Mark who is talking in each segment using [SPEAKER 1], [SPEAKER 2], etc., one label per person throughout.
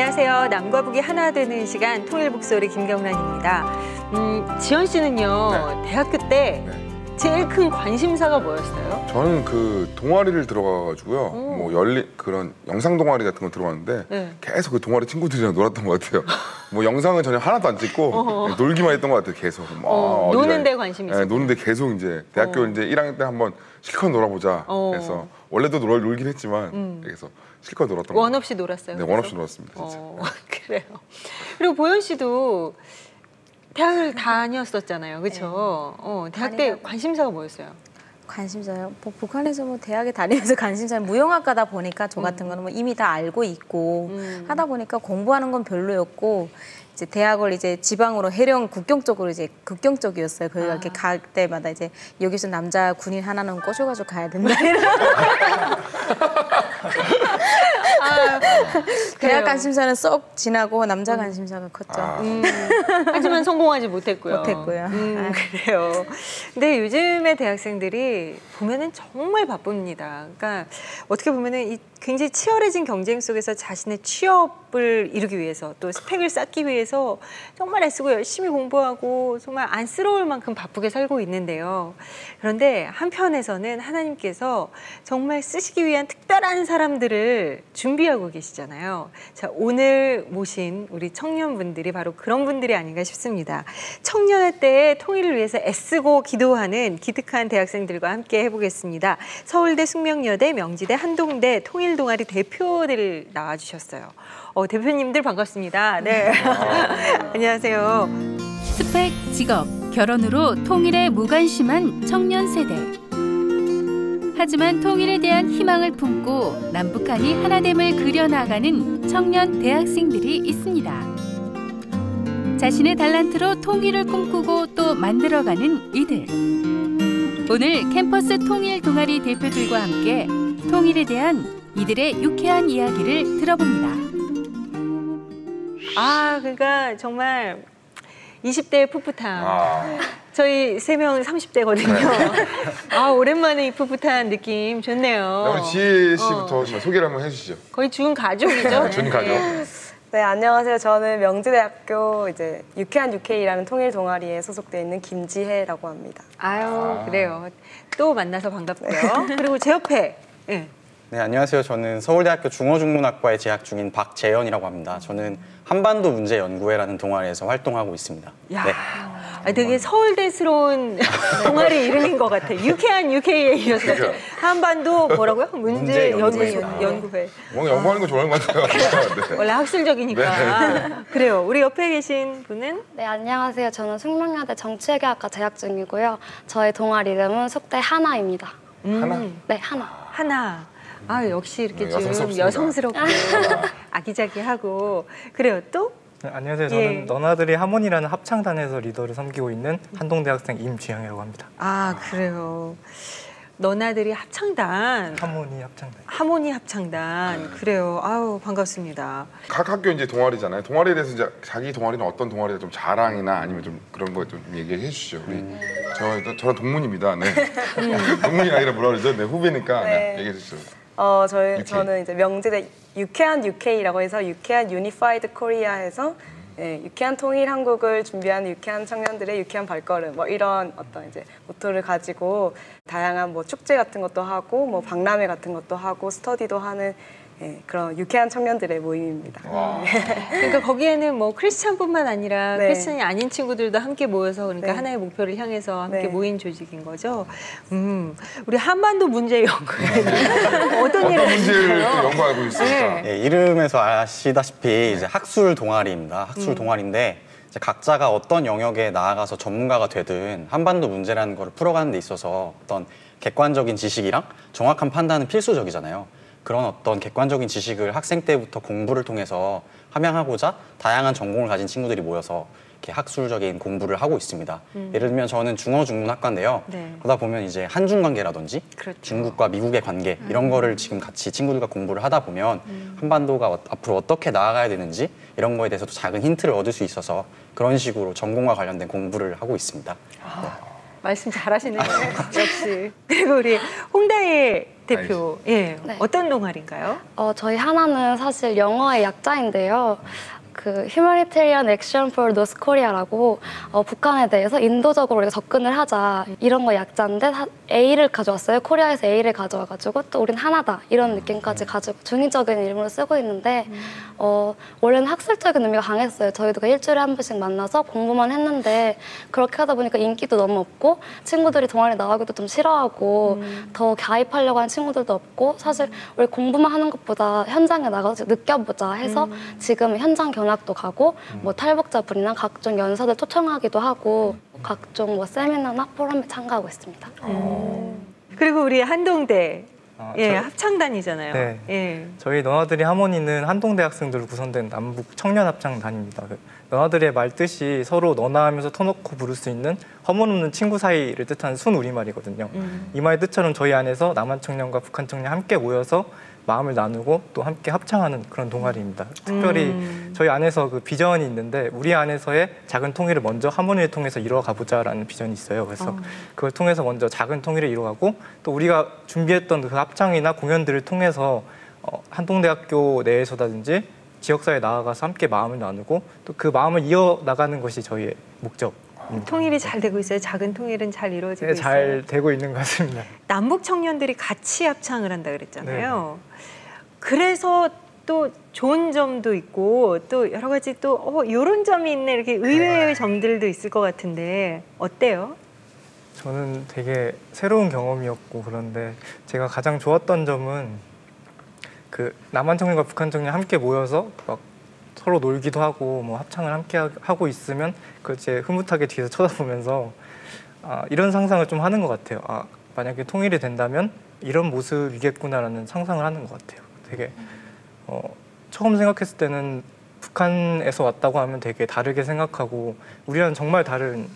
[SPEAKER 1] 안녕하세요. 남과 북이 하나 되는 시간 통일북소리 김경란입니다. 지연 씨는요, 대학교 때 제일 큰 관심사가 뭐였어요?
[SPEAKER 2] 저는 그 동아리를 들어가가지고요. 뭐 그런 영상 동아리 같은 거 들어갔는데 계속 그 동아리 친구들이랑 놀았던 것 같아요. 뭐 영상은 전혀 하나도 안 찍고 놀기만 했던 것 같아요. 계속.
[SPEAKER 1] 노는 데 관심이 있어요.
[SPEAKER 2] 네, 노는 데 계속 이제 대학교 이제 1학년 때 한번 실컷 놀아보자. 그래서 원래도 놀긴 했지만 그래서 실컷 놀았던 거.
[SPEAKER 1] 원 없이 놀았어요?
[SPEAKER 2] 네, 원 없이 놀았습니다. 진짜.
[SPEAKER 1] 그래요. 그리고 보현 씨도 대학을 다녔었잖아요, 그렇죠? 대학 때 관심사가 뭐였어요?
[SPEAKER 3] 관심사요? 북한에서 뭐 대학에 다니면서 관심사는 무용학과다 보니까 저 같은 거는 뭐 이미 다 알고 있고 하다 보니까 공부하는 건 별로였고 이제 대학을 이제 지방으로 해령 국경 쪽으로 이제 국경 쪽이었어요. 거기가 이렇게 갈 때마다 이제 여기서 남자 군인 하나는 꼬셔가지고 가야 된다. 대학 관심사는 쏙 지나고 남자 관심사가 컸죠.
[SPEAKER 1] 하지만 성공하지 못했고요.
[SPEAKER 3] 못했고요.
[SPEAKER 1] 그래요. 근데 요즘의 대학생들이 보면은 정말 바쁩니다. 그러니까 어떻게 보면은 이 굉장히 치열해진 경쟁 속에서 자신의 취업을 이루기 위해서 또 스펙을 쌓기 위해서 정말 애쓰고 열심히 공부하고 정말 안쓰러울 만큼 바쁘게 살고 있는데요. 그런데 한편에서는 하나님께서 정말 쓰시기 위한 특별한 사람들을 준비하고 계시잖아요. 자, 오늘 모신 우리 청년분들이 바로 그런 분들이 아닌가 싶습니다. 청년의 때의 통일을 위해서 애쓰고 기도하는 기특한 대학생들과 함께 해보겠습니다. 서울대 숙명여대, 명지대, 한동대 통일동아리 대표들 나와주셨어요. 대표님들 반갑습니다. 네. 안녕하세요.
[SPEAKER 4] 스펙, 직업, 결혼으로 통일에 무관심한 청년 세대. 하지만 통일에 대한 희망을 품고 남북한이 하나됨을 그려나가는 청년 대학생들이 있습니다. 자신의 달란트로 통일을 꿈꾸고 또 만들어가는 이들. 오늘 캠퍼스 통일 동아리 대표들과 함께 통일에 대한 이들의 유쾌한 이야기를 들어봅니다.
[SPEAKER 1] 그러니까 정말 20대의 풋풋함. 저희 3명 30대거든요. 오랜만에 이 풋풋한 느낌 좋네요.
[SPEAKER 2] 우리 지혜 씨부터 소개를 한번 해주시죠.
[SPEAKER 1] 거의 준 가족이죠.
[SPEAKER 2] 준 가족.
[SPEAKER 5] 네, 안녕하세요. 저는 명지대학교 이제 유쾌한 UK라는 통일 동아리에 소속돼 있는 김지혜라고 합니다.
[SPEAKER 1] 그래요. 또 만나서 반갑고요. 그리고 제 옆에.
[SPEAKER 6] 네, 안녕하세요. 저는 서울대학교 중어중문학과에 재학 중인 박재현이라고 합니다. 저는 한반도 문제 연구회라는 동아리에서 활동하고 있습니다.
[SPEAKER 1] 야, 되게 서울대스러운 동아리 이름인 것 같아. 유쾌한 UK에 이어서 한반도 뭐라고요? 문제 연구회.
[SPEAKER 2] 뭔가 연구하는 거 좋아하는 것 같아요.
[SPEAKER 1] 원래 학술적이니까. 그래요. 우리 옆에 계신 분은?
[SPEAKER 7] 네, 안녕하세요. 저는 숙명여대 정치외교학과 재학 중이고요. 저희 동아리 이름은 속대 하나입니다.
[SPEAKER 2] 하나?
[SPEAKER 7] 네, 하나.
[SPEAKER 1] 하나. 역시 이렇게 좀
[SPEAKER 2] 여성스럽습니다.
[SPEAKER 1] 여성스럽고 아기자기하고. 그래요. 또?
[SPEAKER 8] 네, 안녕하세요. 저는 너나들이 하모니라는 합창단에서 리더를 섬기고 있는 한동대학생 임주영이라고 합니다.
[SPEAKER 1] 그래요. 너나들이 합창단. 하모니 합창단. 그래요. 그래요.
[SPEAKER 2] 각 학교 이제 동아리잖아요. 동아리에 대해서 이제 자기 동아리는 어떤 동아리에 좀 자랑이나 아니면 좀 그런 거 좀 얘기해 주시죠. 우리 저랑 동문입니다. 네. 동문이 아니라 뭐라 그러죠? 네, 후배니까 얘기해 주시죠.
[SPEAKER 5] 저는 이제 명지대 유쾌한 UK라고 해서 유쾌한 유니파이드 코리아에서 유쾌한 통일 한국을 준비하는 유쾌한 청년들의 유쾌한 발걸음 뭐 이런 어떤 이제 모토를 가지고 다양한 뭐 축제 같은 것도 하고 뭐 박람회 같은 것도 하고 스터디도 하는 그런 유쾌한 청년들의 모임입니다.
[SPEAKER 1] 그러니까 거기에는 뭐 크리스찬뿐만 아니라 크리스찬이 아닌 친구들도 함께 모여서 그러니까 하나의 목표를 향해서 함께 모인 조직인 거죠. 우리 한반도 문제 연구회 어떤
[SPEAKER 2] 문제를 연구하고 있습니까?
[SPEAKER 6] 네, 이름에서 아시다시피 이제 학술 동아리입니다. 학술 동아리인데 이제 각자가 어떤 영역에 나아가서 전문가가 되든 한반도 문제라는 걸 풀어가는 데 있어서 어떤 객관적인 지식이랑 정확한 판단은 필수적이잖아요. 그런 어떤 객관적인 지식을 학생 때부터 공부를 통해서 함양하고자 다양한 전공을 가진 친구들이 모여서 이렇게 학술적인 공부를 하고 있습니다. 예를 들면 저는 중어중문학과인데요. 그러다 보면 이제 한중 관계라든지 중국과 미국의 관계 이런 거를 지금 같이 친구들과 공부를 하다 보면 한반도가 앞으로 어떻게 나아가야 되는지 이런 거에 대해서도 작은 힌트를 얻을 수 있어서 그런 식으로 전공과 관련된 공부를 하고 있습니다.
[SPEAKER 1] 말씀 잘하시네요. 역시. 그리고 우리 홍다혜 대표, 예,
[SPEAKER 7] 네.
[SPEAKER 1] 어떤 동아리인가요?
[SPEAKER 7] 저희 하나는 사실 영어의 약자인데요. 그 Humanitarian Action for North Korea라고 북한에 대해서 인도적으로 우리가 접근을 하자 이런 거 약자인데 A를 가져왔어요. 코리아에서 A를 가져와가지고 또 우린 하나다 이런 느낌까지 가지고 중의적인 이름으로 쓰고 있는데 원래는 학술적인 의미가 강했어요. 저희도 일주일에 한 번씩 만나서 공부만 했는데 그렇게 하다 보니까 인기도 너무 없고 친구들이 동아리 나가기도 좀 싫어하고 더 가입하려고 하는 친구들도 없고 사실 우리 공부만 하는 것보다 현장에 나가서 느껴보자 해서 지금 현장 견학도 가고 뭐 탈북자분이나 각종 연사들 초청하기도 하고 각종 뭐 세미나나 포럼에 참가하고 있습니다.
[SPEAKER 1] 그리고 우리 한동대 예,
[SPEAKER 8] 저-
[SPEAKER 1] 합창단이잖아요.
[SPEAKER 8] 네.
[SPEAKER 1] 예.
[SPEAKER 8] 저희 너나들이 하모니는 한동대 학생들로 구성된 남북 청년 합창단입니다. 너나들의 말 뜻이 서로 너나 하면서 터놓고 부를 수 있는 허물없는 친구 사이를 뜻하는 순우리말이거든요. 이 말 뜻처럼 저희 안에서 남한 청년과 북한 청년 함께 모여서 마음을 나누고 또 함께 합창하는 그런 동아리입니다. 특별히 저희 안에서 그 비전이 있는데 우리 안에서의 작은 통일을 먼저 하모니를 통해서 이루어가 보자라는 비전이 있어요. 그래서 그걸 통해서 먼저 작은 통일을 이루어가고 또 우리가 준비했던 그 합창이나 공연들을 통해서 한동대학교 내에서라든지 지역사회에 나아가서 함께 마음을 나누고 또 그 마음을 이어나가는 것이 저희의 목적.
[SPEAKER 1] 통일이 잘 되고 있어요. 작은 통일은 잘 이루어지고
[SPEAKER 8] 네,
[SPEAKER 1] 있어요.
[SPEAKER 8] 잘 되고 있는 것 같습니다.
[SPEAKER 1] 남북 청년들이 같이 합창을 한다 그랬잖아요. 그래서 또 좋은 점도 있고 또 여러 가지 또 이런 점이 있네 이렇게 의외의 점들도 있을 것 같은데 어때요?
[SPEAKER 8] 저는 되게 새로운 경험이었고 그런데 제가 가장 좋았던 점은 그 남한 청년과 북한 청년 함께 모여서 막 서로 놀기도 하고 뭐 합창을 함께 하고 있으면 그 제 흐뭇하게 뒤에서 쳐다보면서 이런 상상을 좀 하는 것 같아요. 만약에 통일이 된다면 이런 모습이겠구나라는 상상을 하는 것 같아요. 되게 처음 생각했을 때는 북한에서 왔다고 하면 되게 다르게 생각하고 우리와는 정말 다른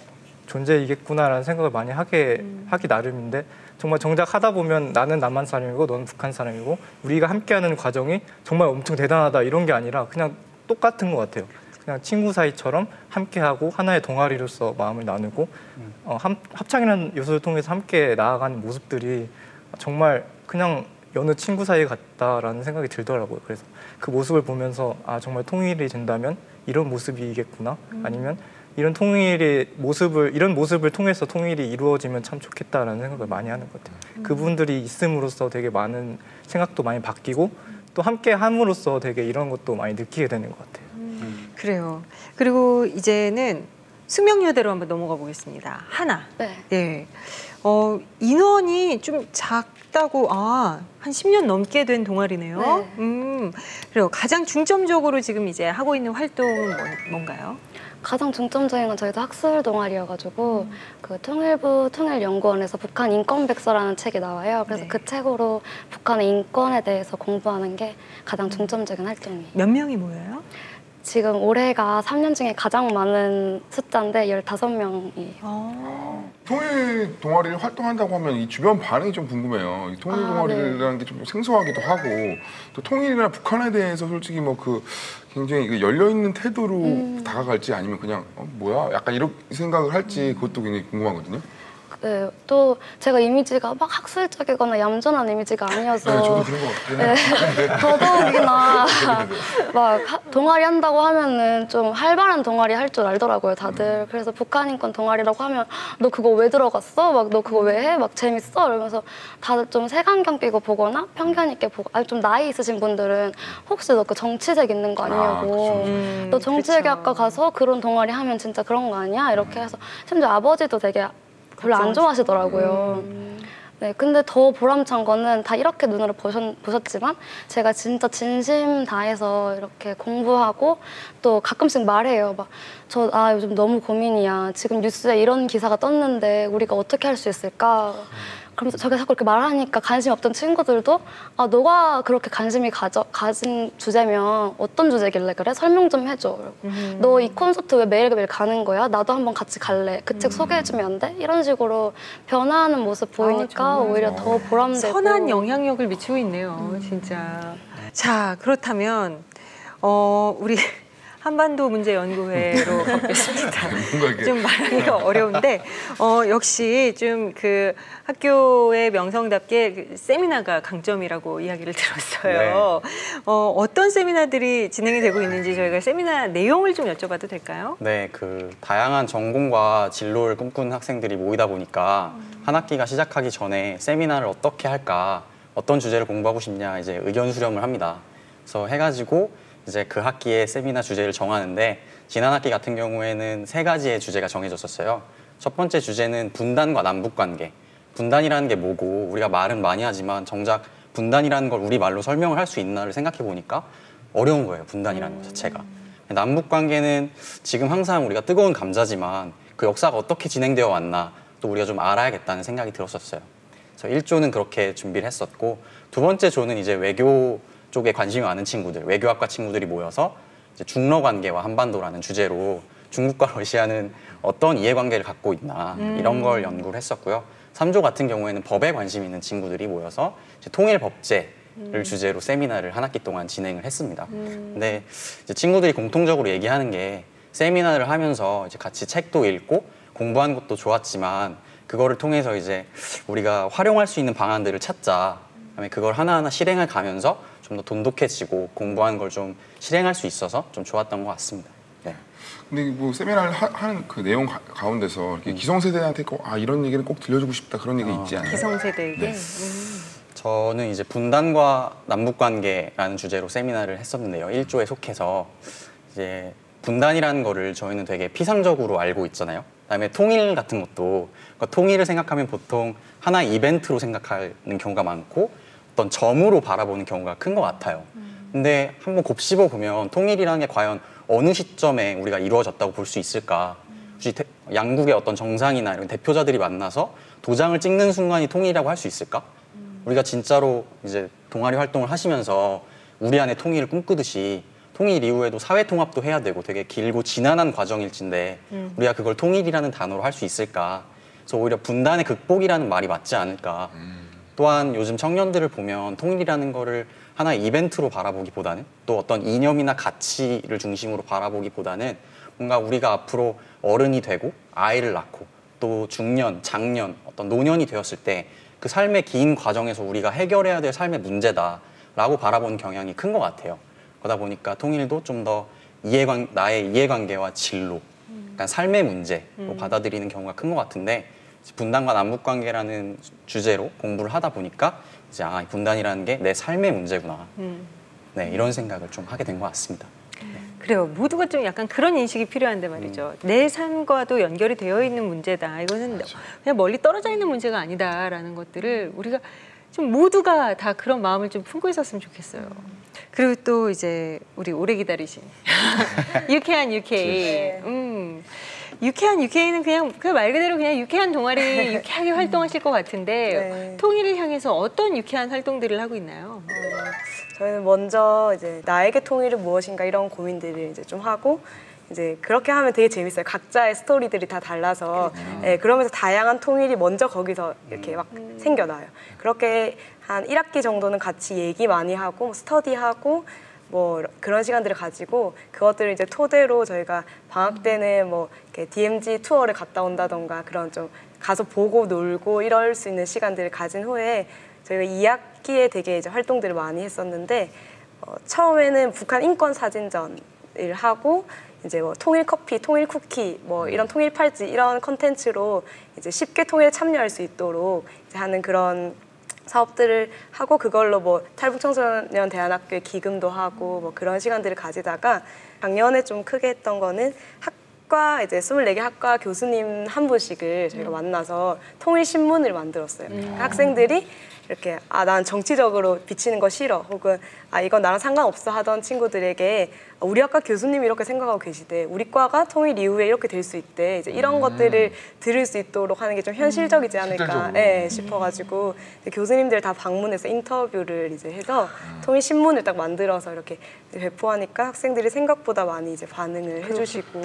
[SPEAKER 8] 존재이겠구나라는 생각을 많이 하기 나름인데 정말 정작 하다 보면 나는 남한 사람이고 너는 북한 사람이고 우리가 함께하는 과정이 정말 엄청 대단하다 이런 게 아니라 그냥 똑같은 것 같아요. 그냥 친구 사이처럼 함께하고 하나의 동아리로서 마음을 나누고 합창이라는 요소를 통해서 함께 나아가는 모습들이 정말 그냥 여느 친구 사이 같다라는 생각이 들더라고요. 그래서 그 모습을 보면서 정말 통일이 된다면 이런 모습이겠구나 아니면 이런 모습을 통해서 통일이 이루어지면 참 좋겠다라는 생각을 많이 하는 것 같아요. 그분들이 있음으로써 되게 많은 생각도 많이 바뀌고 또 함께 함으로써 되게 이런 것도 많이 느끼게 되는 것 같아요.
[SPEAKER 1] 그래요. 그리고 이제는 숙명여대로 한번 넘어가 보겠습니다. 하나.
[SPEAKER 7] 네.
[SPEAKER 1] 네. 인원이 좀 작다고 한 10년 넘게 된 동아리네요.
[SPEAKER 7] 네.
[SPEAKER 1] 그래요. 가장 중점적으로 지금 이제 하고 있는 활동은 뭔가요?
[SPEAKER 7] 가장 중점적인 건 저희도 학술 동아리여가지고 그 통일부 통일연구원에서 북한 인권백서라는 책이 나와요. 그래서
[SPEAKER 1] 네.
[SPEAKER 7] 그 책으로 북한의 인권에 대해서 공부하는 게 가장 중점적인 활동이에요.
[SPEAKER 1] 몇 명이 모여요?
[SPEAKER 7] 지금 올해가 3년 중에 가장 많은 숫자인데 15명이에요.
[SPEAKER 2] 통일 동아리를 활동한다고 하면 이 주변 반응이 좀 궁금해요. 이 통일 동아리라는 게 좀 생소하기도 하고 또 통일이나 북한에 대해서 솔직히 뭐 그 굉장히 열려 있는 태도로 다가갈지 아니면 그냥 뭐야 약간 이런 생각을 할지 그것도 굉장히 궁금하거든요.
[SPEAKER 7] 네, 또 제가 이미지가 막 학술적이거나 얌전한 이미지가 아니어서
[SPEAKER 2] 네, 저도 그런 것 같긴 해요.
[SPEAKER 7] 더더욱이나 막 동아리 한다고 하면은 좀 활발한 동아리 할 줄 알더라고요, 다들. 그래서 북한 인권 동아리라고 하면 너 그거 왜 들어갔어? 막 너 그거 왜 해? 막 재밌어? 이러면서 다들 좀 색안경 끼고 보거나 편견 있게 보고 좀 나이 있으신 분들은 혹시 너 그 정치색 있는 거 아니냐고. 너 정치외교학과 가서 그런 동아리 하면 진짜 그런 거 아니야? 이렇게 해서 심지어 아버지도 되게 별로 안 좋아하시더라고요. 네, 근데 더 보람찬 거는 다 이렇게 눈으로 보셨지만 제가 진짜 진심 다해서 이렇게 공부하고 또 가끔씩 말해요. 막 저 요즘 너무 고민이야. 지금 뉴스에 이런 기사가 떴는데 우리가 어떻게 할 수 있을까? 그러면서 제가 자꾸 이렇게 말하니까 관심 없던 친구들도 너가 그렇게 관심이 가진 주제면 어떤 주제길래 그래? 설명 좀 해줘. 너 이 콘서트 왜 매일매일 가는 거야? 나도 한번 같이 갈래. 그 책 소개해주면 안 돼? 이런 식으로 변화하는 모습 보이니까 오히려 더 보람되고
[SPEAKER 1] 선한 영향력을 미치고 있네요. 진짜. 자, 그렇다면 우리 한반도 문제 연구회로 바뀌었습니다.
[SPEAKER 2] 뭔가 이게
[SPEAKER 1] 좀 말하기가 어려운데 역시 좀 그 학교의 명성답게 그 세미나가 강점이라고 이야기를 들었어요. 어떤 세미나들이 진행이 되고 있는지 저희가 세미나 내용을 좀 여쭤봐도 될까요?
[SPEAKER 6] 네, 그 다양한 전공과 진로를 꿈꾸는 학생들이 모이다 보니까 한 학기가 시작하기 전에 세미나를 어떻게 할까, 어떤 주제를 공부하고 싶냐 이제 의견 수렴을 합니다. 그래서 해가지고 이제 그 학기의 세미나 주제를 정하는데 지난 학기 같은 경우에는 3가지의 주제가 정해졌었어요. 첫 번째 주제는 분단과 남북 관계. 분단이라는 게 뭐고 우리가 말은 많이 하지만 정작 분단이라는 걸 우리 말로 설명을 할 수 있나를 생각해 보니까 어려운 거예요. 분단이라는 것 자체가. 남북 관계는 지금 항상 우리가 뜨거운 감자지만 그 역사가 어떻게 진행되어 왔나 또 우리가 좀 알아야겠다는 생각이 들었었어요. 그래서 1조는 그렇게 준비를 했었고, 두 번째 조는 이제 외교 쪽에 관심이 많은 친구들, 외교학과 친구들이 모여서 이제 중러 관계와 한반도라는 주제로 중국과 러시아는 어떤 이해관계를 갖고 있나 이런 걸 연구를 했었고요. 3조 같은 경우에는 법에 관심 있는 친구들이 모여서 이제 통일 법제를 주제로 세미나를 한 학기 동안 진행을 했습니다. 근데 이제 친구들이 공통적으로 얘기하는 게 세미나를 하면서 이제 같이 책도 읽고 공부하는 것도 좋았지만 그거를 통해서 이제 우리가 활용할 수 있는 방안들을 찾자. 그다음에 그걸 하나하나 실행해 가면서 좀 더 돈독해지고 공부하는 걸 좀 실행할 수 있어서 좀 좋았던 것 같습니다. 네.
[SPEAKER 2] 근데 뭐 세미나를 하는 그 내용 가운데서 이렇게 기성세대한테 꼭 이런 얘기는 꼭 들려주고 싶다 그런 얘기 있지 않아요?
[SPEAKER 1] 기성세대에게?
[SPEAKER 2] 네.
[SPEAKER 6] 저는 이제 분단과 남북관계라는 주제로 세미나를 했었는데요. 1조에 속해서 이제 분단이라는 거를 저희는 되게 피상적으로 알고 있잖아요. 그다음에 통일 같은 것도 그러니까 통일을 생각하면 보통 하나의 이벤트로 생각하는 경우가 많고 어떤 점으로 바라보는 경우가 큰 것 같아요. 근데 한번 곱씹어 보면 통일이라는 게 과연 어느 시점에 우리가 이루어졌다고 볼 수 있을까? 혹시 양국의 어떤 정상이나 이런 대표자들이 만나서 도장을 찍는 순간이 통일이라고 할 수 있을까? 우리가 진짜로 이제 동아리 활동을 하시면서 우리 안에 통일을 꿈꾸듯이 통일 이후에도 사회 통합도 해야 되고 되게 길고 지난한 과정일진데 우리가 그걸 통일이라는 단어로 할 수 있을까? 그래서 오히려 분단의 극복이라는 말이 맞지 않을까? 또한 요즘 청년들을 보면 통일이라는 거를 하나의 이벤트로 바라보기보다는 또 어떤 이념이나 가치를 중심으로 바라보기보다는 뭔가 우리가 앞으로 어른이 되고 아이를 낳고 또 중년, 장년, 어떤 노년이 되었을 때 그 삶의 긴 과정에서 우리가 해결해야 될 삶의 문제다라고 바라보는 경향이 큰 것 같아요. 그러다 보니까 통일도 좀 더 나의 이해관계와 진로, 그러니까 삶의 문제로 받아들이는 경우가 큰 것 같은데 분단과 남북관계라는 주제로 공부를 하다 보니까 이제 분단이라는 게 내 삶의 문제구나. 네, 이런 생각을 좀 하게 된 것 같습니다.
[SPEAKER 1] 그래요. 모두가 좀 약간 그런 인식이 필요한데 말이죠. 내 삶과도 연결이 되어 있는 문제다. 이것은 그냥 멀리 떨어져 있는 문제가 아니다라는 것들을 우리가 좀 모두가 다 그런 마음을 좀 품고 있었으면 좋겠어요. 그리고 또 이제 우리 오래 기다리신 유쾌한 UK. 유쾌한 UK는 그냥 그 말 그대로 그냥 유쾌한 동아리 유쾌하게 활동하실 것 같은데 통일을 향해서 어떤 유쾌한 활동들을 하고 있나요?
[SPEAKER 5] 저희는 먼저 이제 나에게 통일은 무엇인가 이런 고민들을 이제 좀 하고 이제 그렇게 하면 되게 재밌어요. 각자의 스토리들이 다 달라서 그러면서 다양한 통일이 먼저 거기서 이렇게 막 생겨나요. 그렇게 한 1학기 정도는 같이 얘기 많이 하고 스터디하고 뭐 그런 시간들을 가지고 그것들을 이제 토대로 저희가 방학 때는 뭐 이렇게 DMZ 투어를 갔다 온다던가 그런 좀 가서 보고 놀고 이럴 수 있는 시간들을 가진 후에 저희가 2학기에 되게 이제 활동들을 많이 했었는데 처음에는 북한 인권 사진전을 하고 이제 뭐 통일 커피, 통일 쿠키, 뭐 이런 통일 팔찌 이런 컨텐츠로 이제 쉽게 통일에 참여할 수 있도록 이제 하는 그런 사업들을 하고 그걸로 뭐 탈북청소년 대안학교에 기금도 하고 뭐 그런 시간들을 가지다가 작년에 좀 크게 했던 거는 학과 이제 24개 학과 교수님 한 분씩을 저희가 만나서 통일 신문을 만들었어요. 학생들이 이렇게 난 정치적으로 비치는 거 싫어 혹은 이건 나랑 상관없어 하던 친구들에게 우리 학과 교수님이 이렇게 생각하고 계시대 우리 과가 통일 이후에 이렇게 될 수 있대 이제 이런 것들을 들을 수 있도록 하는 게 좀 현실적이지 않을까 싶어가지고 교수님들 다 방문해서 인터뷰를 이제 해서 통일 신문을 딱 만들어서 이렇게 배포하니까 학생들이 생각보다 많이 이제 반응을 해주시고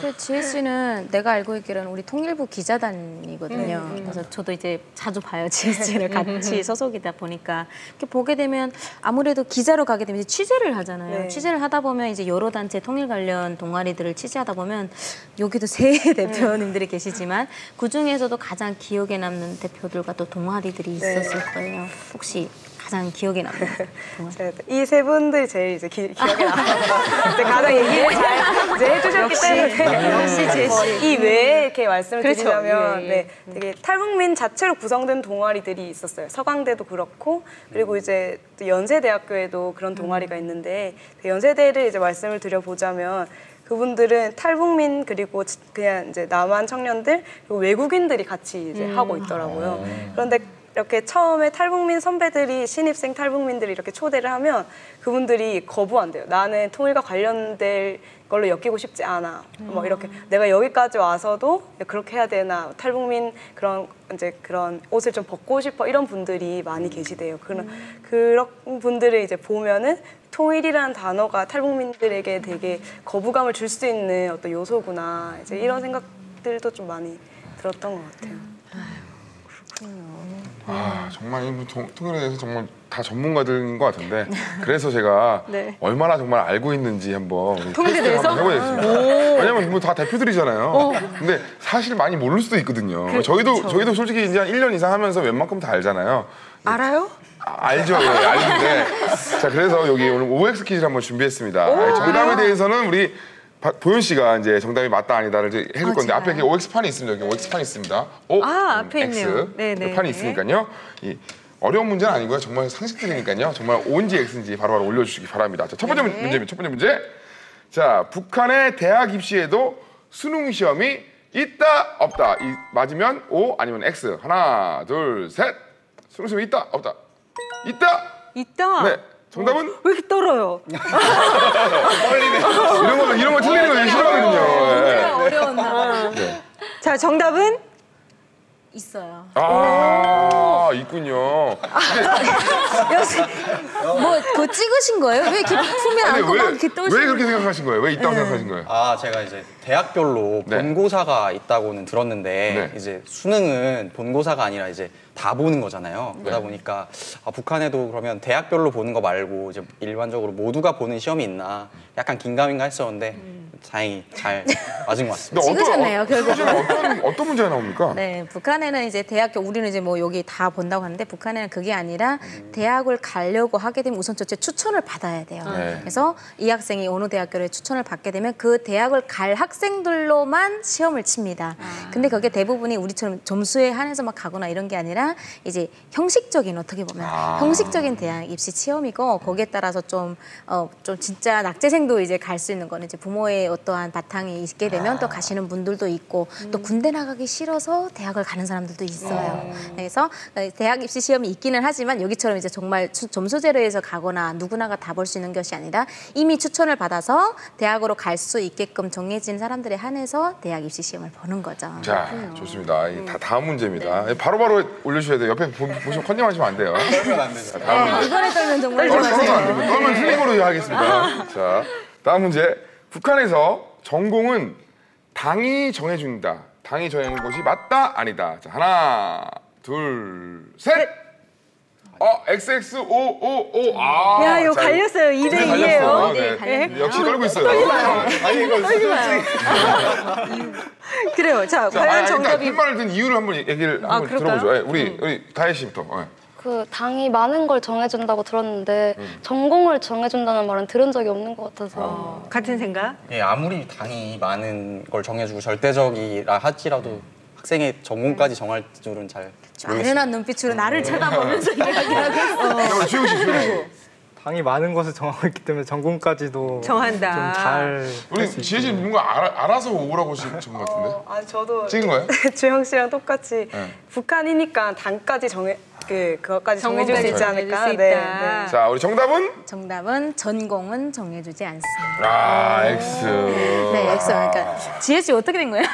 [SPEAKER 3] 그 지혜 씨는 내가 알고 있기로는 우리 통일부 기자단이거든요. 그래서 저도 이제 자주 봐요. 지혜 씨를 같이 입시 소속이다 보니까 이렇게 보게 되면 아무래도 기자로 가게 되면 이제 취재를 하잖아요.
[SPEAKER 5] 네.
[SPEAKER 3] 취재를 하다 보면 이제 여러 단체 통일 관련 동아리들을 취재하다 보면 여기도 세 대표님들이 계시지만 그 중에서도 가장 기억에 남는 대표들과 또 동아리들이 있었을 거예요. 혹시 가장 기억에 남는 동아리?
[SPEAKER 5] 이 세 분들이 제일 이제 기억에 남아요. 이제 가장 얘기를 잘 이제 해주셨기 때문에
[SPEAKER 1] 역시 제시.
[SPEAKER 5] 이 외에 이렇게 말씀을
[SPEAKER 1] 그렇죠.
[SPEAKER 5] 드리자면
[SPEAKER 1] 예.
[SPEAKER 5] 네, 되게 탈북민 자체로 구성된 동아리들이 있었어요. 서강대도 그렇고 그리고 이제 또 연세대학교에도 그런 동아리가 있는데 연세대를 이제 말씀을 드려보자면 그분들은 탈북민 그리고 그냥 이제 남한 청년들 그리고 외국인들이 같이 이제 하고 있더라고요. 그런데 이렇게 처음에 탈북민 선배들이 신입생 탈북민들이 이렇게 초대를 하면 그분들이 거부한대요. 나는 통일과 관련될 걸로 엮이고 싶지 않아. 뭐 이렇게 내가 여기까지 와서도 그렇게 해야 되나 탈북민 그런 이제 그런 옷을 좀 벗고 싶어 이런 분들이 많이 계시대요. 그런 분들을 이제 보면은 통일이라는 단어가 탈북민들에게 되게 거부감을 줄 수 있는 어떤 요소구나. 이제 이런 생각들도 좀 많이 들었던 것 같아요.
[SPEAKER 2] 아, 정말 이 통일에 대해서 정말 다 전문가들인 것 같은데 그래서 제가
[SPEAKER 1] 네.
[SPEAKER 2] 얼마나 정말 알고 있는지 한번
[SPEAKER 1] 통일에
[SPEAKER 2] 테스트를
[SPEAKER 1] 대해서?
[SPEAKER 2] 한번 해보겠습니다. 왜냐면 뭐 다 대표들이잖아요. 근데 사실 많이 모를 수도 있거든요. 저희도 솔직히 이제 한 1년 이상 하면서 웬만큼 다 알잖아요.
[SPEAKER 1] 알아요?
[SPEAKER 2] 알죠, 예, 알는데 자 그래서 여기 오늘 OX 퀴즈를 한번 준비했습니다. 정답에 대해서는 우리 보현 씨가 이제 정답이 맞다 아니다를 이제 해줄 건데
[SPEAKER 3] 제가요?
[SPEAKER 2] 앞에 이렇게 OX 판이 있습니다. 여기 OX 판이 있습니다. O,
[SPEAKER 1] 앞에
[SPEAKER 2] X
[SPEAKER 1] 있네요. 네네.
[SPEAKER 2] 판이 있으니까요. 이 어려운 문제는 아니고요. 정말 상식적이니까요. 정말 O인지 X인지 바로바로 올려주시기 바랍니다. 자, 첫 번째 문제입니다. 첫 번째 문제. 자, 북한의 대학 입시에도 수능 시험이 있다 없다. 이 맞으면 O 아니면 X. 하나, 둘, 셋. 수능 시험이 있다 없다. 있다.
[SPEAKER 1] 있다.
[SPEAKER 2] 네. 정답은
[SPEAKER 1] 왜 이렇게 떨어요?
[SPEAKER 2] 이런 거 틀리는 거 되게 싫어하거든요. 네.
[SPEAKER 3] 어려웠나?
[SPEAKER 1] 자, 정답은
[SPEAKER 3] 있어요.
[SPEAKER 2] 아, 있군요.
[SPEAKER 3] 뭐 그거 찍으신 거예요? 왜 이렇게 품에
[SPEAKER 2] 아니,
[SPEAKER 3] 안고 막 이렇게
[SPEAKER 2] 왜
[SPEAKER 3] 떠시는
[SPEAKER 2] 그렇게 생각하신 거예요? 왜 있다고 생각하신 거예요?
[SPEAKER 6] 아, 제가 이제 대학별로
[SPEAKER 2] 네.
[SPEAKER 6] 본고사가 있다고는 들었는데
[SPEAKER 2] 네.
[SPEAKER 6] 이제 수능은 본고사가 아니라 이제 다 보는 거잖아요. 그러다 보니까 아, 북한에도 그러면 대학별로 보는 거 말고 이제 일반적으로 모두가 보는 시험이 있나 약간 긴가민가 했었는데 다행히 잘 맞은 것 같습니다.
[SPEAKER 2] 근데
[SPEAKER 3] 찍으셨네요, 결국은.
[SPEAKER 2] 어떤 문제가 나옵니까?
[SPEAKER 3] 네, 북한에는 이제 대학교 우리는 이제 뭐 여기 다 본다고 하는데 북한에는 그게 아니라 대학을 가려고 하게 되면 우선 첫째 추천을 받아야 돼요.
[SPEAKER 2] 네.
[SPEAKER 3] 그래서 이 학생이 어느 대학교를 추천을 받게 되면 그 대학을 갈 학생들로만 시험을 칩니다. 근데 그게 대부분이 우리처럼 점수에 한해서 막 가거나 이런 게 아니라 이제 형식적인 어떻게 보면 형식적인 대학 입시 시험이고 거기에 따라서 좀 진짜 낙제생도 이제 갈 수 있는 거는 이제 부모의 어떠한 바탕이 있게 되면 또 가시는 분들도 있고 또 군대 나가기 싫어서 대학을 가는 사람들도 있어요. 그래서 대학 입시 시험이 있기는 하지만 여기처럼 이제 정말 점수제로 해서 가거나 누구나가 다 볼 수 있는 것이 아니라 이미 추천을 받아서 대학으로 갈 수 있게끔 정해진 사람들에 한해서 대학 입시 시험을 보는 거죠.
[SPEAKER 2] 자, 좋습니다. 다음 문제입니다. 바로바로 올려주셔야 돼요. 옆에 보시면 컨닝하시면 안 돼요.
[SPEAKER 6] 떨면 안 되죠.
[SPEAKER 2] 다음 문제.
[SPEAKER 3] 이번에 떨면 정말
[SPEAKER 2] 떨면 안 됩니다. 떨면 틀린 거로 하겠습니다. 자, 다음 문제. 북한에서 전공은 당이 정해준다. 당이 정해준 것이 맞다 아니다. 자, 하나, 둘, 셋. XXOOO. 아,
[SPEAKER 1] 야, 이거
[SPEAKER 2] 자,
[SPEAKER 1] 갈렸어요. 2대 2예요.
[SPEAKER 2] 네.
[SPEAKER 3] 갈렸네요.
[SPEAKER 2] 역시 떨고 있어요.
[SPEAKER 6] 아니 이거
[SPEAKER 1] 그래요. 자,
[SPEAKER 2] 자,
[SPEAKER 1] 과연
[SPEAKER 2] 일단
[SPEAKER 1] 정답이
[SPEAKER 2] 팬말을 든 이유를 한번 얘기를 한번
[SPEAKER 1] 그럴까요?
[SPEAKER 2] 들어보죠. 우리 다혜 씨부터.
[SPEAKER 7] 그 당이 많은 걸 정해준다고 들었는데 전공을 정해준다는 말은 들은 적이 없는 것 같아서
[SPEAKER 1] 같은 생각?
[SPEAKER 6] 예, 아무리 당이 많은 걸 정해주고 절대적이라 할지라도 학생의 전공까지 정할 줄은 잘 모르겠습니다.
[SPEAKER 3] 아련한 눈빛으로 나를 쳐다보면서 이야기하고 있어.
[SPEAKER 2] 지우 씨.
[SPEAKER 8] 당이 많은 것을 정하고 있기 때문에 전공까지도
[SPEAKER 1] 정한다.
[SPEAKER 8] 좀 잘
[SPEAKER 2] 우리 지혜 씨 뭔가 알아서 오라고 찍은 것 같은데?
[SPEAKER 5] 아니 저도
[SPEAKER 2] 찍은 거예요?
[SPEAKER 5] 주영 씨랑 똑같이
[SPEAKER 2] 네.
[SPEAKER 5] 북한이니까 당까지 그것까지 정해줄 수 있지
[SPEAKER 1] 정해줄
[SPEAKER 5] 않을까?
[SPEAKER 1] 수
[SPEAKER 5] 네,
[SPEAKER 1] 있다.
[SPEAKER 5] 네.
[SPEAKER 2] 자, 우리 정답은?
[SPEAKER 3] 정답은 전공은 정해주지 않습니다.
[SPEAKER 2] 아, X.
[SPEAKER 3] 네, 엑소. 그러니까 지혜 씨 어떻게 된 거예요?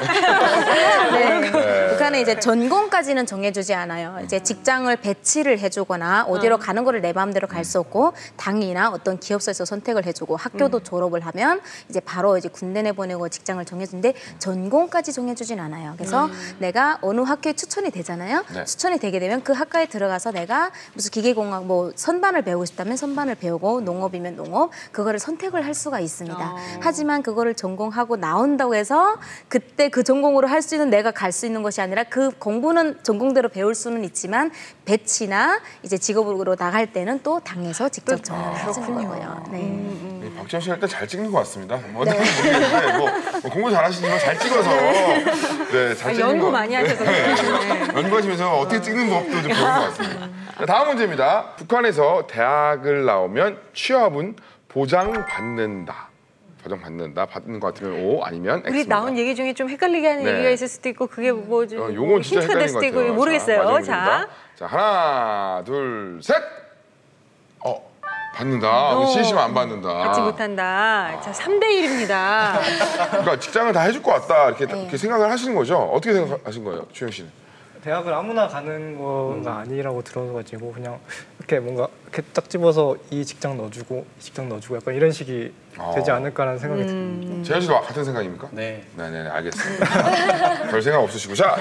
[SPEAKER 3] 네. 북한은 북한은 이제 전공까지는 정해주지 않아요. 이제 직장을 배치를 해주거나 어디로 가는 거를 내 마음대로 갈 수 없고 당이나 어떤 기업사에서 선택을 해주고 학교도 졸업을 하면 이제 바로 이제 군대 내보내고 직장을 정해주는데 전공까지 정해주진 않아요. 그래서 내가 어느 학교에 추천이 되잖아요.
[SPEAKER 2] 네.
[SPEAKER 3] 추천이 되게 되면 그 학과에 들어가서 내가 무슨 기계공학 뭐 선반을 배우고 싶다면 선반을 배우고 농업이면 농업 그거를 선택을 할 수가 있습니다. 하지만 그거를 전공하고 나온다고 해서 그때 그 전공으로 할 수 있는 내가 갈 수 있는 것이 아니라 그 공부는 전공대로 배울 수는 있지만 배치나 이제 직업으로 나갈 때는 또 당에서 직접 정하는 거고요. 네.
[SPEAKER 2] 박지원 씨가 일단 잘 찍는 것 같습니다. 뭐 어떤 모르겠는데 뭐 공부 잘하시지만 잘 찍어서 네, 잘 찍는
[SPEAKER 1] 연구
[SPEAKER 2] 거.
[SPEAKER 1] 많이 하셔서 그러시네.
[SPEAKER 2] 연구하시면서 어떻게 찍는 법도 좀 배운 것 같습니다. 자, 다음 문제입니다. 북한에서 대학을 나오면 취업은 보장받는다. 보장받는다. 받는 것 같으면 O 아니면 X입니다.
[SPEAKER 1] 우리 나온 얘기 중에 좀 헷갈리게 하는
[SPEAKER 2] 네.
[SPEAKER 1] 얘기가 있을 수도 있고 그게 뭐 좀
[SPEAKER 2] 요건 진짜
[SPEAKER 1] 힌트가 될
[SPEAKER 2] 헷갈린 것
[SPEAKER 1] 수도 있고
[SPEAKER 2] 같아요.
[SPEAKER 1] 모르겠어요.
[SPEAKER 2] 자,
[SPEAKER 1] 자,
[SPEAKER 2] 자, 하나, 둘, 셋. 받는다. CC면 안 받는다.
[SPEAKER 1] 받지 못한다. 자, 3대 1입니다.
[SPEAKER 2] 그러니까 직장을 다 해줄 것 같다 이렇게 생각을 하시는 거죠? 어떻게 생각하신 거예요, 주영 씨는?
[SPEAKER 8] 대학을 아무나 가는 거가 아니라고 들어가지고 그냥 이렇게 뭔가 이렇게 딱 집어서 이 직장 넣어주고 이 직장 넣어주고 약간 이런 식이 되지 않을까라는 생각이 듭니다.
[SPEAKER 2] 재현 씨도 같은 생각입니까?
[SPEAKER 6] 네.
[SPEAKER 2] 네네 알겠습니다. 별 생각 없으시고 자.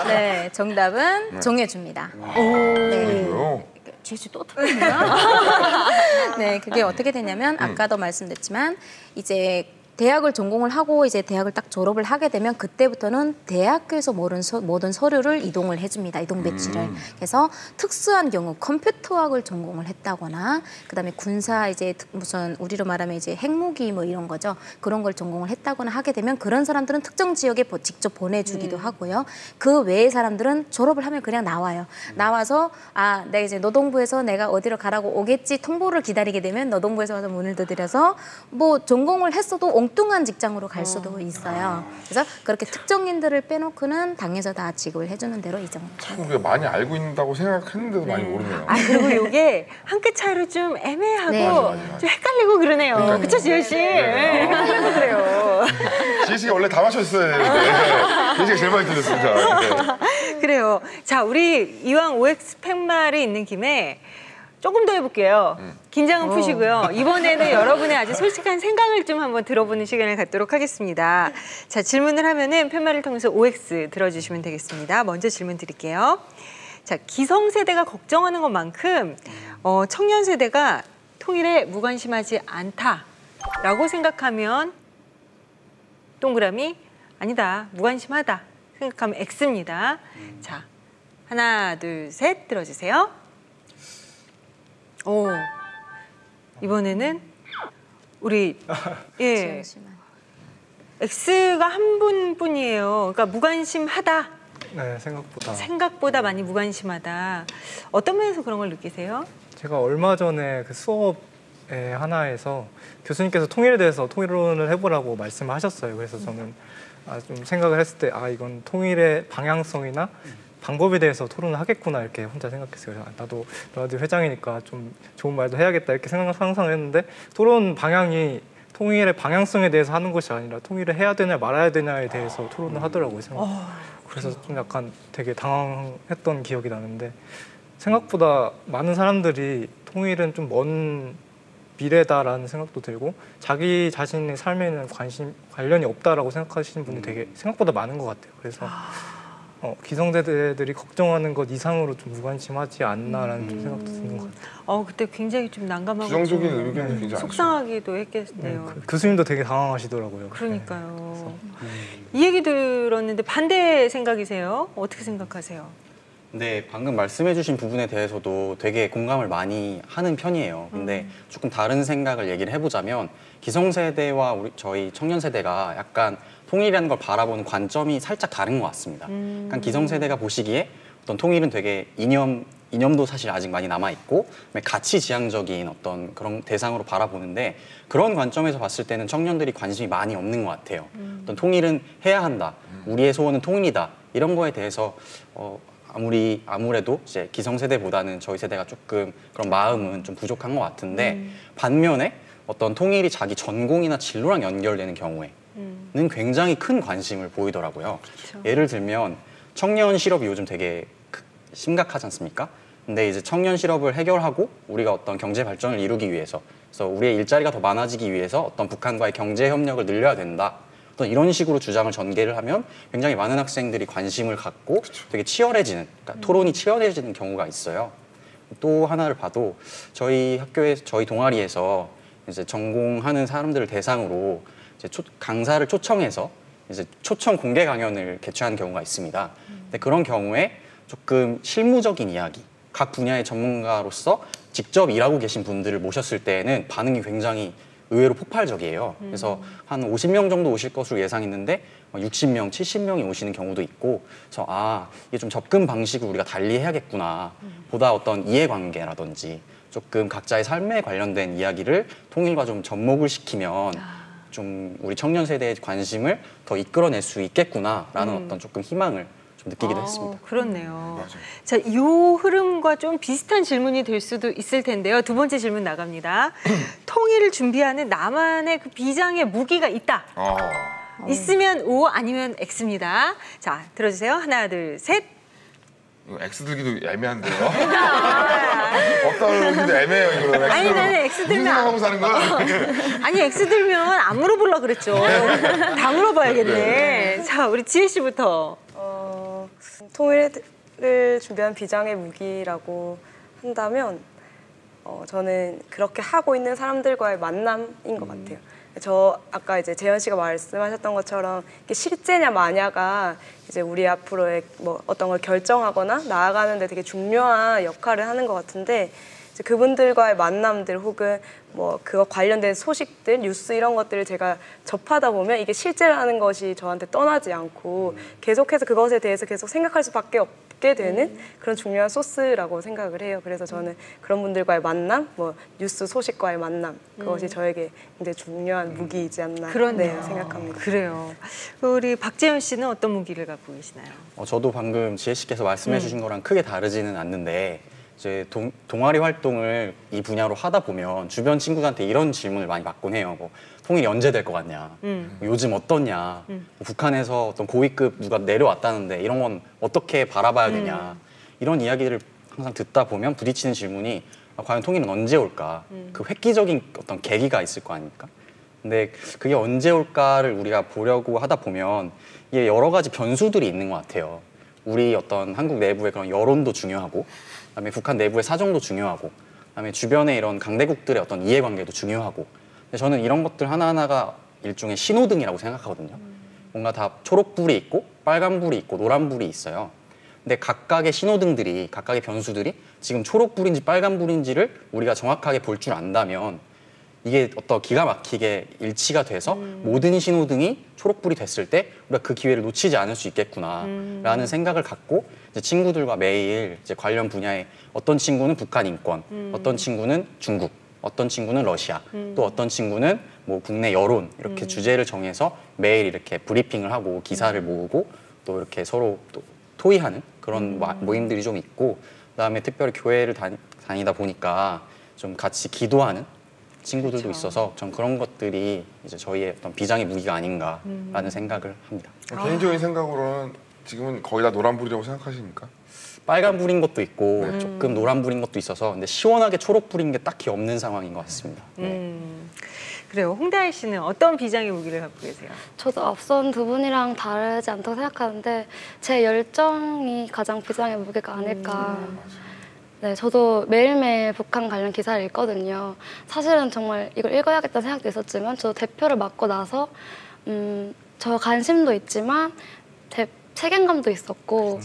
[SPEAKER 3] 네, 정답은 정해줍니다.
[SPEAKER 2] 그래요?
[SPEAKER 3] 제주 또 틀렸나? 네, 그게 어떻게 되냐면 아까도 말씀드렸지만 이제 대학을 전공을 하고 이제 대학을 딱 졸업을 하게 되면 그때부터는 대학교에서 모든 서류를 이동을 해줍니다. 이동 배치를. 그래서 특수한 경우 컴퓨터학을 전공을 했다거나 그다음에 군사 이제 무슨 우리로 말하면 이제 핵무기 뭐 이런 거죠. 그런 걸 전공을 했다거나 하게 되면 그런 사람들은 특정 지역에 직접 보내주기도 하고요. 그 외의 사람들은 졸업을 하면 그냥 나와요. 나와서 아, 내가 이제 노동부에서 내가 어디로 가라고 오겠지 통보를 기다리게 되면 노동부에서 와서 문을 두드려서 뭐 전공을 했어도 엉뚱한 직장으로 갈 수도 있어요. 그래서 그렇게 특정인들을 빼놓고는 당에서 다 지급을 해주는 대로 이정을.
[SPEAKER 2] 참 우리가 많이 알고 있다고 생각했는데도 많이 모르네요.
[SPEAKER 1] 아, 그리고 이게 한 끗 차이로 좀 애매하고
[SPEAKER 3] 네.
[SPEAKER 2] 맞아.
[SPEAKER 1] 좀 헷갈리고 그러네요. 그쵸, 지현 씨? 헷갈리고 그래요.
[SPEAKER 2] 지혜 씨가 원래 다 맞췄어야 되는데 지혜 씨가 제일 많이 틀렸습니다. 네.
[SPEAKER 1] 그래요. 자, 우리 이왕 OX 팻말이 있는 김에 조금 더 해볼게요. 긴장은 푸시고요. 이번에는 여러분의 아주 솔직한 생각을 좀 한번 들어보는 시간을 갖도록 하겠습니다. 자, 질문을 하면은 팻말을 통해서 OX 들어주시면 되겠습니다. 먼저 질문 드릴게요. 자, 기성세대가 걱정하는 것만큼 청년 세대가 통일에 무관심하지 않다라고 생각하면 동그라미 아니다, 무관심하다 생각하면 X입니다. 자, 하나, 둘, 셋 들어주세요. 오, 이번에는 우리 예 X가 한 분뿐이에요. 그러니까 무관심하다.
[SPEAKER 8] 네,
[SPEAKER 1] 생각보다 많이 무관심하다. 어떤 면에서 그런 걸 느끼세요?
[SPEAKER 8] 제가 얼마 전에 그 수업에 하나에서 교수님께서 통일에 대해서 통일론을 해보라고 말씀을 하셨어요. 그래서 저는 좀 생각을 했을 때 이건 통일의 방향성이나 방법에 대해서 토론을 하겠구나 이렇게 혼자 생각했어요. 나도 러나드 회장이니까 좀 좋은 말도 해야겠다 이렇게 상상을 했는데 토론 방향이 통일의 방향성에 대해서 하는 것이 아니라 통일을 해야 되냐 말아야 되냐에 대해서 토론을 하더라고요. 그래서 좀 약간 되게 당황했던 기억이 나는데 생각보다 많은 사람들이 통일은 좀 먼 미래다라는 생각도 들고 자기 자신의 삶에는 관련이 없다라고 생각하시는 분이 되게 생각보다 많은 것 같아요. 그래서 기성세대들이 걱정하는 것 이상으로 좀 무관심하지 않나라는 좀 생각도 드는 것 같아요.
[SPEAKER 1] 그때 굉장히 좀 난감하고
[SPEAKER 2] 부정적인 의견이 굉장히
[SPEAKER 1] 속상하기도 했겠네요.
[SPEAKER 8] 교수님도 되게 당황하시더라고요.
[SPEAKER 1] 그러니까요. 이 얘기 들었는데 반대 생각이세요? 어떻게 생각하세요?
[SPEAKER 6] 네, 방금 말씀해주신 부분에 대해서도 되게 공감을 많이 하는 편이에요. 근데 조금 다른 생각을 얘기를 해보자면 기성세대와 저희 청년세대가 약간 통일이라는 걸 바라보는 관점이 살짝 다른 것 같습니다. 그러니까 기성세대가 보시기에 어떤 통일은 되게 이념도 사실 아직 많이 남아있고 가치지향적인 어떤 그런 대상으로 바라보는데 그런 관점에서 봤을 때는 청년들이 관심이 많이 없는 것 같아요. 어떤 통일은 해야 한다. 우리의 소원은 통일이다. 이런 거에 대해서 아무래도 이제 기성세대보다는 저희 세대가 조금 그런 마음은 좀 부족한 것 같은데 반면에 어떤 통일이 자기 전공이나 진로랑 연결되는 경우에는 굉장히 큰 관심을 보이더라고요. 예를 들면 청년 실업이 요즘 되게 심각하지 않습니까? 근데 이제 청년 실업을 해결하고 우리가 어떤 경제 발전을 이루기 위해서, 그래서 우리의 일자리가 더 많아지기 위해서 어떤 북한과의 경제 협력을 늘려야 된다. 어떤 이런 식으로 주장을 전개를 하면 굉장히 많은 학생들이 관심을 갖고 되게 치열해지는, 그러니까 토론이 치열해지는 경우가 있어요. 또 하나를 봐도 저희 학교에, 저희 동아리에서 이제 전공하는 사람들을 대상으로 이제 강사를 초청해서 이제 초청 공개 강연을 개최하는 경우가 있습니다. 근데 그런 경우에 조금 실무적인 이야기, 각 분야의 전문가로서 직접 일하고 계신 분들을 모셨을 때에는 반응이 굉장히 의외로 폭발적이에요. 그래서 한 50명 정도 오실 것으로 예상했는데 60명, 70명이 오시는 경우도 있고, 그래서 이게 좀 접근 방식을 우리가 달리 해야겠구나. 보다 어떤 이해관계라든지 조금 각자의 삶에 관련된 이야기를 통일과 좀 접목을 시키면 좀 우리 청년 세대의 관심을 더 이끌어낼 수 있겠구나라는 어떤 조금 희망을 좀 느끼기도 했습니다.
[SPEAKER 1] 그렇네요.
[SPEAKER 2] 맞아요.
[SPEAKER 1] 자, 이 흐름과 좀 비슷한 질문이 될 수도 있을 텐데요. 두 번째 질문 나갑니다. 통일을 준비하는 나만의 그 비장의 무기가 있다. 있으면 O, 아니면 X입니다. 자, 들어주세요. 하나, 둘, 셋.
[SPEAKER 2] 이거 X 들기도 애매한데요. 어떤 들기도 애매해요, 이거.
[SPEAKER 1] 아니, 나는 X 들면
[SPEAKER 2] 하고 사는 거야?
[SPEAKER 1] 아니, X 들면 안 물어보려고 그랬죠. 다 물어봐야겠네. 자, 우리 지혜 씨부터.
[SPEAKER 5] 통일을 준비한 비장의 무기라고 한다면 저는 그렇게 하고 있는 사람들과의 만남인 것 같아요. 저 아까 이제 재현 씨가 말씀하셨던 것처럼 이게 실제냐 마냐가 이제 우리 앞으로의 뭐 어떤 걸 결정하거나 나아가는데 되게 중요한 역할을 하는 것 같은데, 이제 그분들과의 만남들 혹은 뭐 그거 관련된 소식들, 뉴스 이런 것들을 제가 접하다 보면 이게 실제라는 것이 저한테 떠나지 않고 계속해서 그것에 대해서 계속 생각할 수밖에 없게 되는 그런 중요한 소스라고 생각을 해요. 그래서 저는 그런 분들과의 만남, 뭐 뉴스 소식과의 만남, 그것이 저에게 굉장히 중요한 무기이지 않나 생각합니다.
[SPEAKER 1] 그래요. 우리 박재현 씨는 어떤 무기를 갖고 계시나요?
[SPEAKER 6] 저도 방금 지혜 씨께서 말씀해 주신 거랑 크게 다르지는 않는데, 이제 동아리 활동을 이 분야로 하다 보면 주변 친구들한테 이런 질문을 많이 받곤 해요. 뭐 통일이 언제 될 것 같냐, 요즘 어떻냐, 뭐 북한에서 어떤 고위급 누가 내려왔다는데 이런 건 어떻게 바라봐야 되냐, 이런 이야기를 항상 듣다 보면 부딪히는 질문이 과연 통일은 언제 올까? 그 획기적인 어떤 계기가 있을 거 아닙니까? 근데 그게 언제 올까를 우리가 보려고 하다 보면 이게 여러 가지 변수들이 있는 것 같아요. 우리 어떤 한국 내부의 그런 여론도 중요하고, 그다음에 북한 내부의 사정도 중요하고, 그다음에 주변의 이런 강대국들의 어떤 이해관계도 중요하고. 근데 저는 이런 것들 하나하나가 일종의 신호등이라고 생각하거든요. 뭔가 다 초록불이 있고 빨간불이 있고 노란불이 있어요. 근데 각각의 신호등들이, 각각의 변수들이 지금 초록불인지 빨간불인지를 우리가 정확하게 볼 줄 안다면 이게 어떤 기가 막히게 일치가 돼서 모든 신호등이 초록불이 됐을 때 우리가 그 기회를 놓치지 않을 수 있겠구나라는 생각을 갖고 이제 친구들과 매일 이제 관련 분야에, 어떤 친구는 북한 인권, 어떤 친구는 중국, 어떤 친구는 러시아, 또 어떤 친구는 뭐 국내 여론, 이렇게 주제를 정해서 매일 이렇게 브리핑을 하고 기사를 모으고 또 이렇게 서로 또 토의하는 그런 모임들이 좀 있고, 그다음에 특별히 교회를 다니다 보니까 좀 같이 기도하는 친구들도 있어서 전 그런 것들이 이제 저희의 어떤 비장의 무기가 아닌가라는 생각을 합니다.
[SPEAKER 2] 개인적인 생각으로는 지금은 거의 다 노란불이라고 생각하십니까?
[SPEAKER 6] 빨간불인 것도 있고 조금 노란불인 것도 있어서, 근데 시원하게 초록불인 게 딱히 없는 상황인 것 같습니다.
[SPEAKER 1] 그래요. 홍다혜 씨는 어떤 비장의 무기를 갖고 계세요?
[SPEAKER 7] 저도 앞선 두 분이랑 다르지 않다고 생각하는데 제 열정이 가장 비장의 무게가 아닐까. 네, 저도 매일매일 북한 관련 기사를 읽거든요. 사실은 정말 이걸 읽어야겠다는 생각도 있었지만 저도 대표를 맡고 나서 저 관심도 있지만 책임감도 있었고,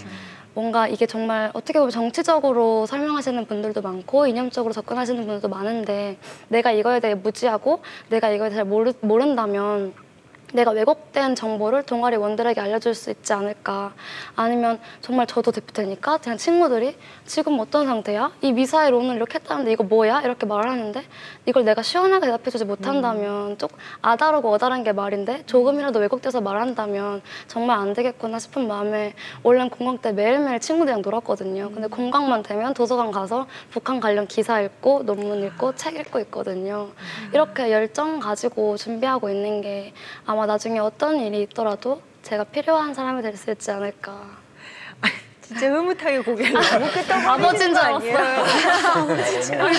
[SPEAKER 7] 뭔가 이게 정말 어떻게 보면 정치적으로 설명하시는 분들도 많고 이념적으로 접근하시는 분들도 많은데, 내가 이거에 대해 무지하고 내가 이거에 대해 잘 모른다면 내가 왜곡된 정보를 동아리 원들에게 알려줄 수 있지 않을까. 아니면 정말 저도 대표되니까 그냥 친구들이 지금 어떤 상태야? 이 미사일 오늘 이렇게 했다는데 이거 뭐야? 이렇게 말을 하는데 이걸 내가 시원하게 대답해주지 못한다면 좀 아다르고 어다른 게 말인데 조금이라도 왜곡돼서 말한다면 정말 안 되겠구나 싶은 마음에 원래는 공강 때 매일매일 친구들이랑 놀았거든요. 근데 공강만 되면 도서관 가서 북한 관련 기사 읽고 논문 읽고 책 읽고 있거든요. 이렇게 열정 가지고 준비하고 있는 게 아마 나중에 어떤 일이 있더라도 제가 필요한 사람이 될 수 있지 않을까.
[SPEAKER 1] 진짜 흐뭇하게 고개를 너무 끄떡
[SPEAKER 7] 아버지인 줄
[SPEAKER 1] 아니에요? 아니,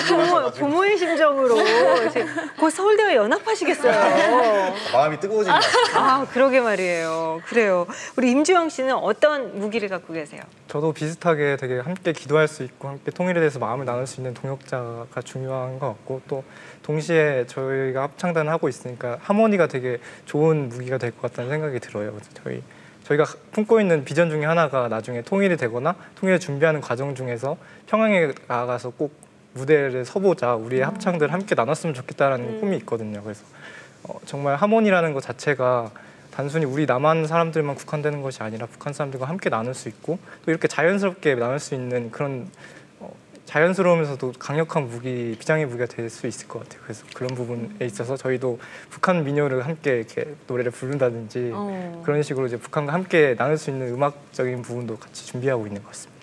[SPEAKER 1] 부모의 심정으로 이제 곧 서울대와 연합하시겠어요.
[SPEAKER 6] 마음이 뜨거워지는 것 같아요.
[SPEAKER 1] 아, 그러게 말이에요. 그래요. 우리 임주영 씨는 어떤 무기를 갖고 계세요?
[SPEAKER 8] 저도 비슷하게 되게 함께 기도할 수 있고 함께 통일에 대해서 마음을 나눌 수 있는 동역자가 중요한 것 같고 또 동시에 저희가 합창단을 하고 있으니까 하모니가 되게 좋은 무기가 될 것 같다는 생각이 들어요. 저희가 품고 있는 비전 중에 하나가 나중에 통일이 되거나 통일을 준비하는 과정 중에서 평양에 나아가서 꼭 무대를 서보자, 우리의 합창들을 함께 나눴으면 좋겠다라는 꿈이 있거든요. 그래서 정말 하모니라는 것 자체가 단순히 우리 남한 사람들만 국한되는 것이 아니라 북한 사람들과 함께 나눌 수 있고 또 이렇게 자연스럽게 나눌 수 있는 그런 자연스러우면서도 강력한 무기, 비장의 무기가 될 수 있을 것 같아요. 그래서 그런 부분에 있어서 저희도 북한 민요를 함께 이렇게 노래를 부른다든지 그런 식으로 이제 북한과 함께 나눌 수 있는 음악적인 부분도 같이 준비하고 있는 것 같습니다.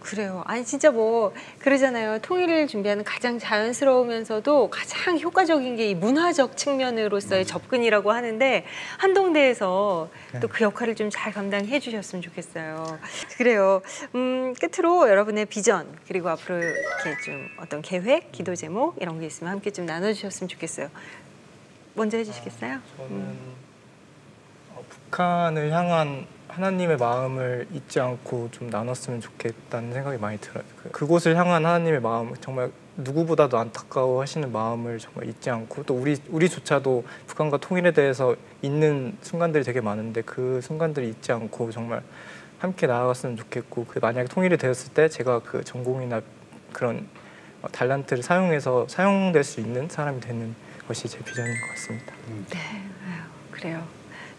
[SPEAKER 1] 그래요. 아니 진짜 뭐 그러잖아요. 통일을 준비하는 가장 자연스러우면서도 가장 효과적인 게 이 문화적 측면으로서의 접근이라고 하는데 한동대에서 또 그 역할을 좀 잘 감당해 주셨으면 좋겠어요. 그래요. 끝으로 여러분의 비전 그리고 앞으로 이렇게 좀 어떤 계획, 기도 제목 이런 게 있으면 함께 좀 나눠주셨으면 좋겠어요. 먼저 해주시겠어요?
[SPEAKER 8] 저는 북한을 향한 하나님의 마음을 잊지 않고 좀 나눴으면 좋겠다는 생각이 많이 들어요. 그곳을 향한 하나님의 마음, 정말 누구보다도 안타까워하시는 마음을 정말 잊지 않고 또 우리조차도 북한과 통일에 대해서 잊는 순간들이 되게 많은데 그 순간들을 잊지 않고 정말 함께 나아갔으면 좋겠고 그 만약에 통일이 되었을 때 제가 그 전공이나 그런 달란트를 사용해서 사용될 수 있는 사람이 되는 것이 제 비전인 것 같습니다.
[SPEAKER 1] 네, 아유, 그래요.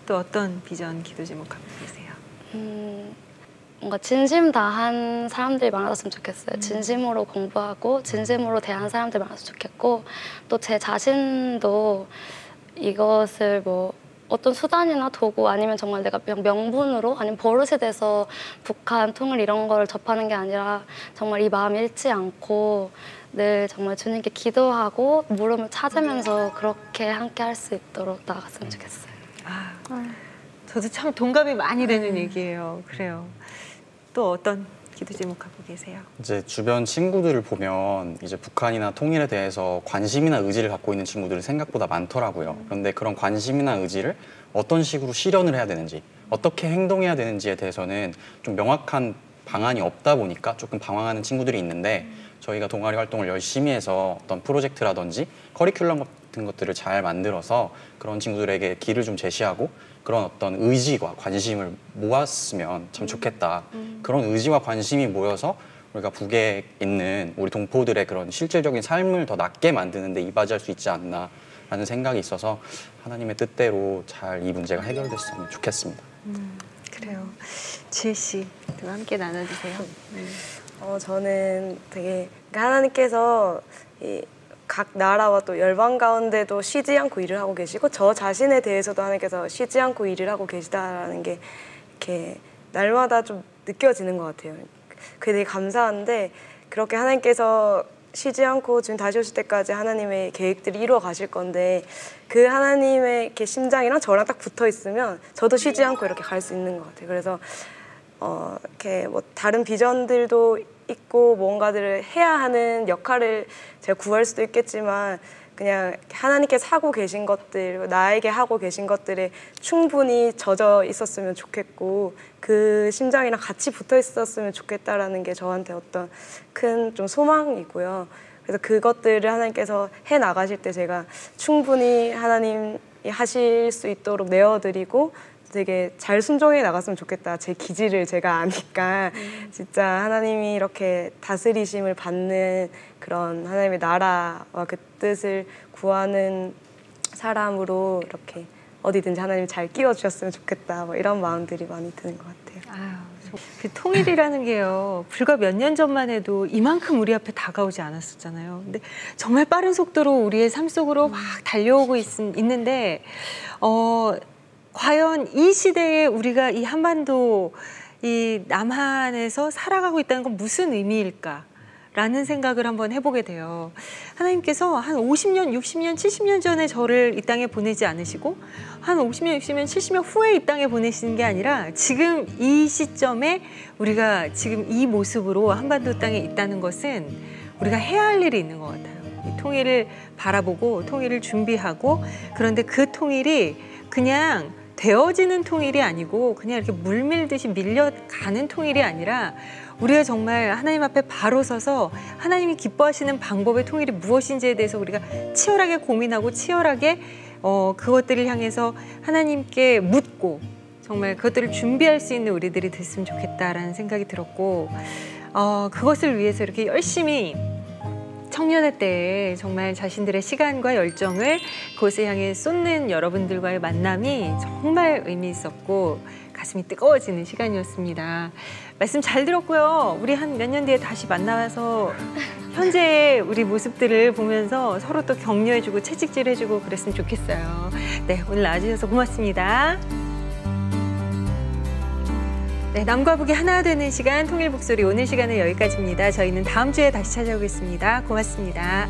[SPEAKER 1] 또 어떤 비전, 기도 제목 갖고 계세요?
[SPEAKER 7] 뭔가 진심 다한 사람들이 많았으면 좋겠어요. 진심으로 공부하고 진심으로 대하는 사람들이 많았으면 좋겠고 또 제 자신도 이것을 뭐 어떤 수단이나 도구 아니면 정말 내가 명분으로 아니면 버릇이 돼서 북한 통일 이런 걸 접하는 게 아니라 정말 이 마음이 잃지 않고 늘 정말 주님께 기도하고 물음을 찾으면서 그렇게 함께 할 수 있도록 나아갔으면 좋겠어요.
[SPEAKER 1] 저도 참 동감이 많이 되는 얘기예요. 그래요. 또 어떤 기도 제목 갖고 계세요?
[SPEAKER 6] 이제 주변 친구들을 보면 이제 북한이나 통일에 대해서 관심이나 의지를 갖고 있는 친구들이 생각보다 많더라고요. 그런데 그런 관심이나 의지를 어떤 식으로 실현을 해야 되는지, 어떻게 행동해야 되는지에 대해서는 좀 명확한 방안이 없다 보니까 조금 방황하는 친구들이 있는데 저희가 동아리 활동을 열심히 해서 어떤 프로젝트라든지 커리큘럼 같은 것들을 잘 만들어서 그런 친구들에게 길을 좀 제시하고 그런 어떤 의지와 관심을 모았으면 참 좋겠다. 그런 의지와 관심이 모여서 우리가 북에 있는 우리 동포들의 그런 실질적인 삶을 더 낫게 만드는 데 이바지할 수 있지 않나 라는 생각이 있어서 하나님의 뜻대로 잘 이 문제가 해결됐으면 좋겠습니다.
[SPEAKER 1] 그래요. 지혜 씨도 함께 나눠주세요.
[SPEAKER 5] 저는 되게 하나님께서 각 나라와 또 열방 가운데도 쉬지 않고 일을 하고 계시고 저 자신에 대해서도 하나님께서 쉬지 않고 일을 하고 계시다라는 게 이렇게 날마다 좀 느껴지는 것 같아요. 그게 되게 감사한데 그렇게 하나님께서 쉬지 않고 지금 다시 오실 때까지 하나님의 계획들이 이루어 가실 건데 그 하나님의 이렇게 심장이랑 저랑 딱 붙어 있으면 저도 쉬지 않고 이렇게 갈 수 있는 것 같아요. 그래서 이렇게 뭐 다른 비전들도 있고 뭔가들을 해야 하는 역할을 제가 구할 수도 있겠지만 그냥 하나님께서 하고 계신 것들, 나에게 하고 계신 것들에 충분히 젖어 있었으면 좋겠고 그 심장이랑 같이 붙어 있었으면 좋겠다라는 게 저한테 어떤 큰 좀 소망이고요. 그래서 그것들을 하나님께서 해 나가실 때 제가 충분히 하나님이 하실 수 있도록 내어드리고 되게 잘 순종해 나갔으면 좋겠다. 제 기질을 제가 아니까 진짜 하나님이 이렇게 다스리심을 받는 그런 하나님의 나라와 그 뜻을 구하는 사람으로 이렇게 어디든지 하나님 잘 끼워주셨으면 좋겠다. 뭐 이런 마음들이 많이 드는 것 같아요.
[SPEAKER 1] 그 통일이라는 게요. 불과 몇 년 전만 해도 이만큼 우리 앞에 다가오지 않았었잖아요. 근데 정말 빠른 속도로 우리의 삶 속으로 막 달려오고 있는데 과연 이 시대에 우리가 이 한반도, 이 남한에서 살아가고 있다는 건 무슨 의미일까? 라는 생각을 한번 해보게 돼요. 하나님께서 한 50년, 60년, 70년 전에 저를 이 땅에 보내지 않으시고 한 50년, 60년, 70년 후에 이 땅에 보내시는 게 아니라 지금 이 시점에 우리가 지금 이 모습으로 한반도 땅에 있다는 것은 우리가 해야 할 일이 있는 것 같아요. 이 통일을 바라보고 통일을 준비하고, 그런데 그 통일이 그냥 되어지는 통일이 아니고 그냥 이렇게 물밀듯이 밀려가는 통일이 아니라 우리가 정말 하나님 앞에 바로 서서 하나님이 기뻐하시는 방법의 통일이 무엇인지에 대해서 우리가 치열하게 고민하고 치열하게 그것들을 향해서 하나님께 묻고 정말 그것들을 준비할 수 있는 우리들이 됐으면 좋겠다라는 생각이 들었고, 그것을 위해서 이렇게 열심히 청년의 때에 정말 자신들의 시간과 열정을 그것을 향해 쏟는 여러분들과의 만남이 정말 의미 있었고 가슴이 뜨거워지는 시간이었습니다. 말씀 잘 들었고요. 우리 한 몇 년 뒤에 다시 만나서 현재의 우리 모습들을 보면서 서로 또 격려해주고 채찍질해주고 그랬으면 좋겠어요. 네, 오늘 나와주셔서 고맙습니다. 네, 남과 북이 하나 되는 시간 통일 북소리, 오늘 시간은 여기까지입니다. 저희는 다음 주에 다시 찾아오겠습니다. 고맙습니다.